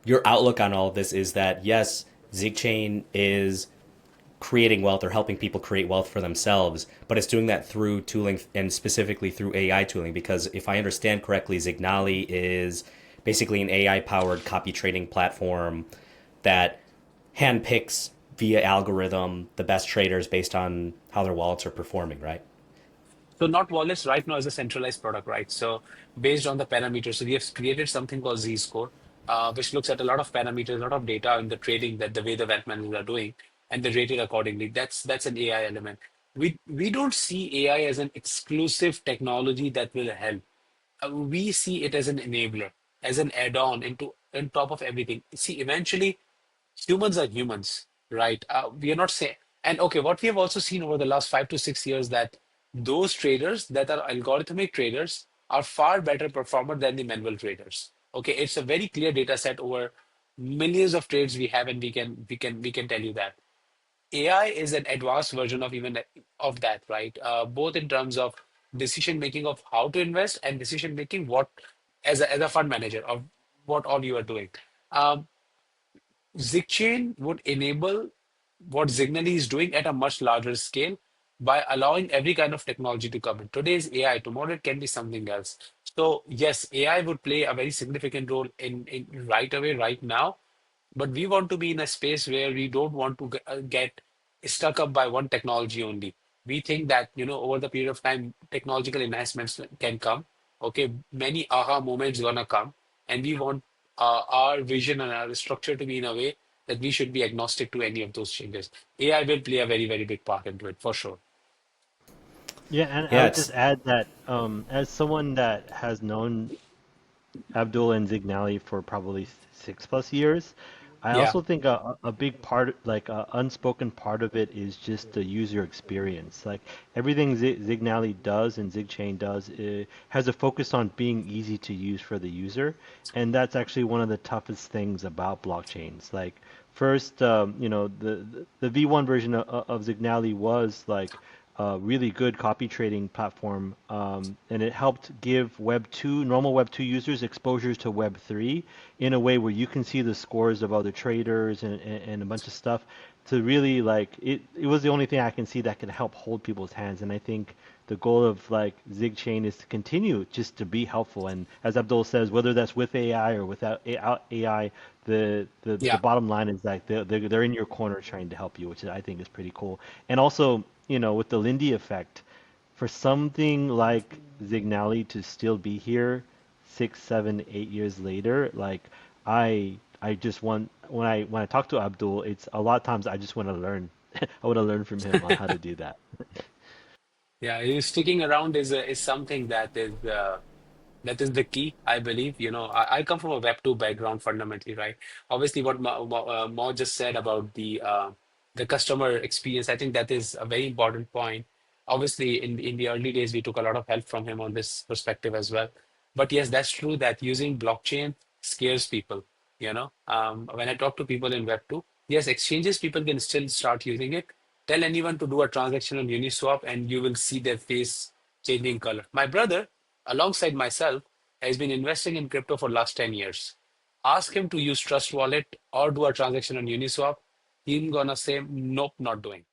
your outlook on all of this is that yes, ZigChain is creating wealth or helping people create wealth for themselves, but it's doing that through tooling and specifically through AI tooling. Because if I understand correctly, Zignali is basically an AI powered copy trading platform that handpicks via algorithm the best traders based on how their wallets are performing, right? So not wallets right now is a centralized product, right? So based on the parameters, so we have created something called Z-score, which looks at a lot of parameters, a lot of data in the trading that the way the wealth managers are doing, and they rate it accordingly. That's an AI element. We don't see AI as an exclusive technology that will help. We see it as an enabler, as an add-on into on top of everything. See, eventually humans are humans, right? We are not saying, and okay, what we have also seen over the last 5 to 6 years that those traders that are algorithmic traders are far better performer than the manual traders. Okay, it's a very clear data set over millions of trades we have, and we can tell you that. AI is an advanced version of even of that, right? Both in terms of decision making of how to invest and decision making what as a fund manager of what all you are doing. Um, ZigChain would enable what Zignally is doing at a much larger scale by allowing every kind of technology to come in. Today is AI, tomorrow it can be something else. So yes, AI would play a very significant role in right away, right now, but we want to be in a space where we don't want to get stuck up by one technology only. We think that, over the period of time, technological enhancements can come. Okay, many aha moments gonna come, and we want our vision and our structure to be in a way that we should be agnostic to any of those changes. AI will play a very, very big part into it for sure. Yeah, and I Yeah, would just it's add that as someone that has known Abdul and Zignali for probably 6 plus years. I Yeah, also think a big part, like a unspoken part of it, is just the user experience. Like everything Zignali does and ZigChain does has a focus on being easy to use for the user, and that's actually one of the toughest things about blockchains. Like first, the V1 version of Zignali was like a really good copy trading platform, and it helped give normal Web 2 users exposures to Web 3 in a way where you can see the scores of other traders and a bunch of stuff to really like it was the only thing I can see that could help hold people's hands. And I think the goal of like ZigChain is to continue just to be helpful. And as Abdul says, whether that's with AI or without AI, the yeah. bottom line is that they're in your corner trying to help you, which I think is pretty cool. And also, with the Lindy effect, for something like Zignali to still be here 6, 7, 8 years later, like I just want when I talk to Abdul, it's a lot of times I just want to learn. I want to learn from him on how to do that. Yeah, sticking around is something that is the key, I believe. I come from a Web 2 background fundamentally, right? Obviously, what Mo just said about the customer experience, I think that is a very important point. Obviously, in the early days, we took a lot of help from him on this perspective as well. But yes, that's true that using blockchain scares people. When I talk to people in Web 2, yes, exchanges people can still start using it. Tell anyone to do a transaction on Uniswap, and you will see their face changing color. My brother, alongside myself, has been investing in crypto for last 10 years. Ask him to use Trust Wallet or do a transaction on Uniswap. He's gonna say, nope, not doing.